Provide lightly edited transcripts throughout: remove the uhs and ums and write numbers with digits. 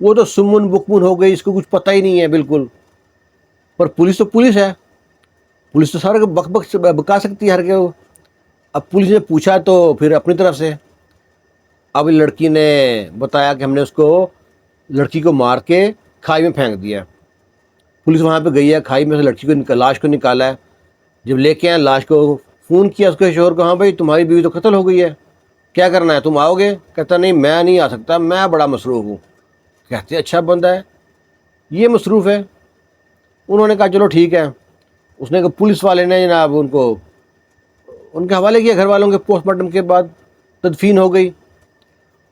وہ تو سمن بکمن ہو گئی, اس کو کچھ پتہ ہی نہیں ہے بالکل. پر پولیس تو پولیس ہے, پولیس تو سارے بک بک سے بکا سکتی ہے ہر کے. اب پولیس نے پوچھا تو پھر اپنی طرف سے, اب لڑکی نے بتایا کہ ہم نے اس کو لڑکی کو مار کے کھائی میں پھینک دیا. پولیس وہاں پہ گئی ہے, کھائی میں سے لڑکی کو لاش کو نکالا ہے. جب لے کے آئے لاش کو, فون کیا اس کے شوہر کو, ہاں بھائی تمہاری بیوی تو قتل ہو گئی ہے, کیا کرنا ہے, تم آؤ گے؟ کہتا نہیں میں نہیں آ سکتا, میں بڑا مصروف ہوں. کہتے اچھا بندہ ہے, یہ مصروف ہے. انہوں نے کہا چلو ٹھیک ہے. اس نے کہا پولیس والے نے جناب ان کو ان کے حوالے کیا گھر والوں کے. پوسٹ مارٹم کے بعد تدفین ہو گئی.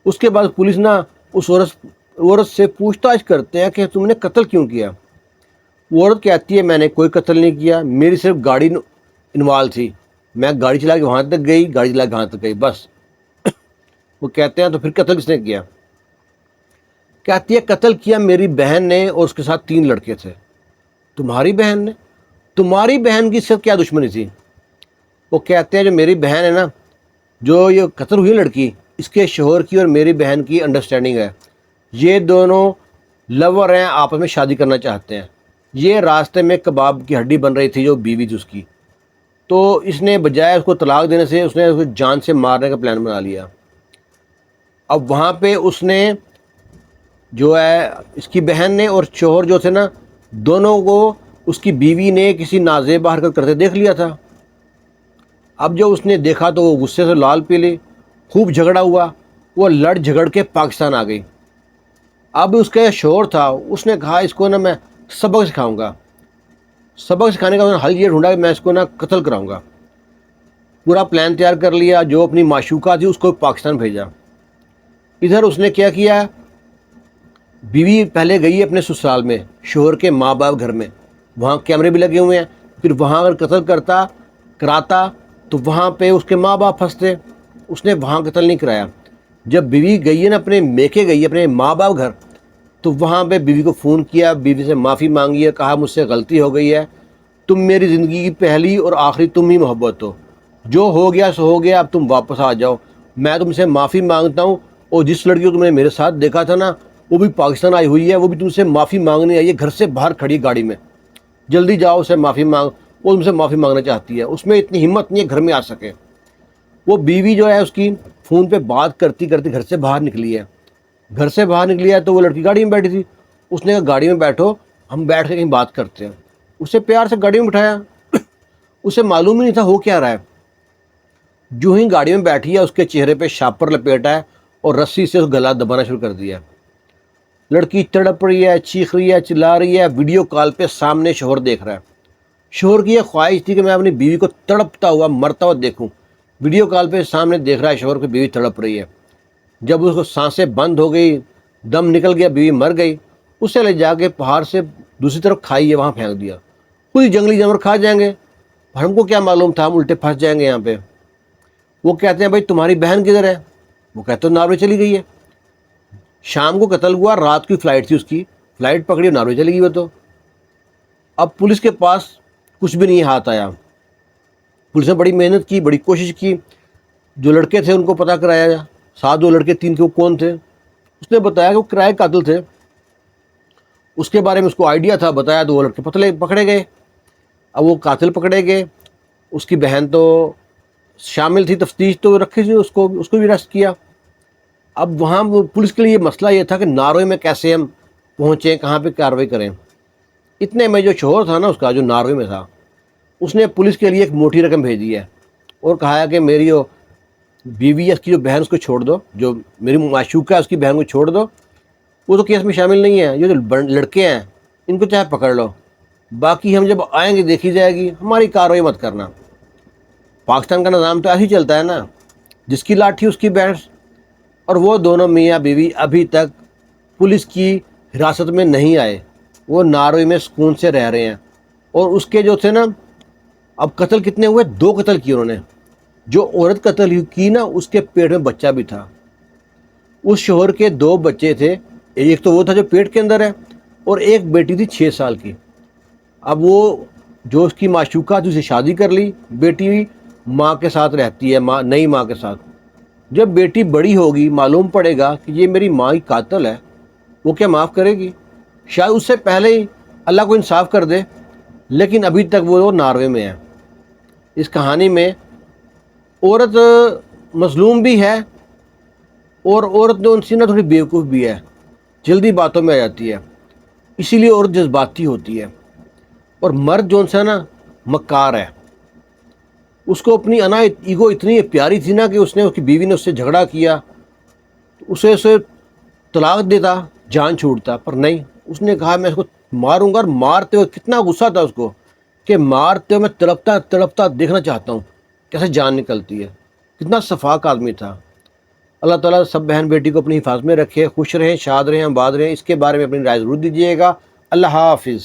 اس کے بعد پولیس نا اس عورت سے پوچھ تاچھ کرتے ہیں کہ تم نے قتل کیوں کیا. وہ عورت کہتی ہے میں نے کوئی قتل نہیں کیا, میری صرف گاڑی انوالو تھی, میں گاڑی چلا کے وہاں تک گئی, گاڑی چلا کے وہاں تک گئی بس. وہ کہتے ہیں تو پھر قتل کس نے کیا؟ کہتی ہے قتل کیا میری بہن نے, اور اس کے ساتھ 3 لڑکے تھے. تمہاری بہن نے؟ تمہاری بہن کی صرف کیا دشمنی تھی؟ وہ کہتے ہیں جو میری بہن ہے نا, جو یہ قتل ہوئی لڑکی, اس کے شوہر کی اور میری بہن کی انڈرسٹینڈنگ ہے, یہ دونوں لور ہیں, آپس میں شادی کرنا چاہتے ہیں. یہ راستے میں کباب کی ہڈی بن رہی تھی جو بیوی تھی اس کی, تو اس نے بجائے اس کو طلاق دینے سے اس نے اس کو جان سے مارنے کا پلان بنا لیا. اب وہاں پہ اس نے جو ہے اس کی بہن نے اور شوہر جو تھے نا, دونوں کو اس کی بیوی نے کسی نازیبہ حرکت کرتے دیکھ لیا تھا. اب جب اس نے دیکھا تو وہ غصے سے لال پیلی, خوب جھگڑا ہوا, وہ لڑ جھگڑ کے پاکستان آ گئی. اب اس کا شوہر تھا, اس نے کہا اس کو نا میں سبق سکھاؤں گا. سبق سکھانے کا حل یہ ڈھونڈا کہ میں اس کو نا قتل کراؤں گا. پورا پلان تیار کر لیا, جو اپنی معشوقہ تھی اس کو پاکستان بھیجا. ادھر اس نے کیا کیا, بیوی پہلے گئی اپنے سسرال میں شوہر کے ماں باپ گھر میں, وہاں کیمرے بھی لگے ہوئے ہیں. پھر وہاں اگر قتل کراتا تو وہاں پہ اس کے ماں باپ پھنستے. اس نے وہاں قتل نہیں کرایا. جب بیوی گئی ہے نا اپنے میکے گئی اپنے ماں باپ گھر, تو وہاں پہ بیوی کو فون کیا, بیوی سے معافی مانگی ہے, کہا مجھ سے غلطی ہو گئی ہے, تم میری زندگی کی پہلی اور آخری تم ہی محبت ہو, جو ہو گیا سو ہو گیا, اب تم واپس آ جاؤ, میں تم سے معافی مانگتا ہوں. اور جس لڑکی کو تم نے میرے ساتھ دیکھا تھا نا, وہ بھی پاکستان آئی ہوئی ہے, وہ بھی تم سے معافی مانگنے آئی ہے, گھر سے باہر کھڑی گاڑی میں, جلدی جاؤ اسے معافی مانگ, وہ تم سے معافی مانگنا چاہتی ہے. اس میں اتنی ہمت نہیں ہے گھر میں آ سکے. وہ بیوی جو ہے اس کی فون پہ بات کرتی کرتی گھر سے باہر نکلی ہے. گھر سے باہر نکلی ہے تو وہ لڑکی گاڑی میں بیٹھی تھی. اس نے کہا گاڑی میں بیٹھو, ہم بیٹھ کے کہیں بات کرتے ہیں. اسے پیار سے گاڑی میں بٹھایا. اسے معلوم ہی نہیں تھا ہو کیا رہا ہے. جو ہی گاڑی میں بیٹھی ہے, اس کے چہرے پہ شاپر لپیٹا ہے اور رسی سے اس گلا دبانا شروع کر دیا. لڑکی تڑپ رہی ہے, چیخ رہی ہے, چلا رہی ہے. ویڈیو کال پہ سامنے شوہر دیکھ رہا ہے. شوہر کی یہ خواہش تھی کہ میں اپنی بیوی کو تڑپتا ہوا مرتا ہوا دیکھوں. ویڈیو کال پہ سامنے دیکھ رہا ہے شوہر کی بیوی تڑپ رہی ہے. جب اس کو سانسیں بند ہو گئی, دم نکل گیا, بیوی مر گئی, اسے لے جا کے پہاڑ سے دوسری طرف کھائی ہے وہاں پھینک دیا. خود ہی جنگلی جانور کھا جائیں گے, ہم کو کیا معلوم تھا, ہم الٹے پھنس جائیں گے یہاں پہ. وہ کہتے ہیں بھائی تمہاری بہن کدھر ہے؟ وہ کہتے ہیں ناروے چلی گئی ہے. شام کو قتل ہوا, رات کی فلائٹ تھی اس کی, فلائٹ پکڑی, ناروے چلی گئی وہ تو. اب پولیس کے پاس کچھ بھی نہیں ہاتھ آیا. پولیس نے بڑی محنت کی, بڑی کوشش کی, جو لڑکے تھے ان کو پتہ کرایا, 7 2 لڑکے 3 کے وہ کون تھے. اس نے بتایا کہ وہ کرائے قاتل تھے, اس کے بارے میں اس کو آئیڈیا تھا, بتایا تو وہ لڑکے پکڑے گئے. اب وہ قاتل پکڑے گئے, اس کی بہن تو شامل تھی, تفتیش تو رکھی تھی, اس کو بھی اریسٹ کیا. اب وہاں پولیس کے لیے یہ مسئلہ یہ تھا کہ ناروے میں کیسے ہم پہنچیں, کہاں پہ کارروائی کریں. اتنے میں جو شوہر تھا نا اس کا, جو ناروے میں تھا, اس نے پولیس کے لیے ایک موٹی رقم بھیجی ہے اور کہا ہے کہ میری جو بیوی ہے اس کی جو بہن, اس کو چھوڑ دو, جو میری معشوقہ ہے اس کی بہن کو چھوڑ دو, وہ تو کیس میں شامل نہیں ہے. یہ جو لڑکے ہیں ان کو چاہے پکڑ لو, باقی ہم جب آئیں گے دیکھی جائے گی, ہماری کارروائی مت کرنا. پاکستان کا نظام تو ایسے ہی چلتا ہے نا, جس کی لاٹھی اس کی بھینس. اور وہ دونوں میاں بیوی ابھی تک پولیس کی حراست میں نہیں آئے, وہ ناروے میں سکون سے رہ رہے ہیں. اور اس کے جو تھے نا, اب قتل کتنے ہوئے, 2 قتل کیے انہوں نے. جو عورت قتل کی نا, اس کے پیٹ میں بچہ بھی تھا. اس شوہر کے 2 بچے تھے, ایک تو وہ تھا جو پیٹ کے اندر ہے, اور ایک بیٹی تھی 6 سال کی. اب وہ جو اس کی معشوقہ تھی اسے شادی کر لی, بیٹی ماں کے ساتھ رہتی ہے, نئی ماں کے ساتھ. جب بیٹی بڑی ہوگی معلوم پڑے گا کہ یہ میری ماں ہی قاتل ہے, وہ کیا معاف کرے گی؟ شاید اس سے پہلے ہی اللہ کو انصاف کر دے، لیکن ابھی تک وہ ناروے میں ہے۔ اس کہانی میں عورت مظلوم بھی ہے، اور عورت جو ان سے نا تھوڑی بیوقوف بھی ہے، جلدی باتوں میں آ جاتی ہے، اسی لیے عورت جذباتی ہوتی ہے۔ اور مرد جو سا نا مکار ہے، اس کو اپنی ایگو اتنی پیاری تھی نا کہ اس کی بیوی نے اس سے جھگڑا کیا، اسے طلاق دیتا، جان چھوڑتا، پر نہیں، اس نے کہا میں اس کو ماروں گا، اور مارتے ہوئے کتنا غصہ تھا اس کو کہ مارتے ہوئے میں تڑپتا تڑپتا دیکھنا چاہتا ہوں کیسے جان نکلتی ہے۔ کتنا شفاق آدمی تھا۔ اللہ تعالیٰ سب بہن بیٹی کو اپنی حفاظت میں رکھے، خوش رہیں، شاد رہیں، آباد رہیں۔ اس کے بارے میں اپنی رائے ضرور دیجیے گا۔ اللہ حافظ۔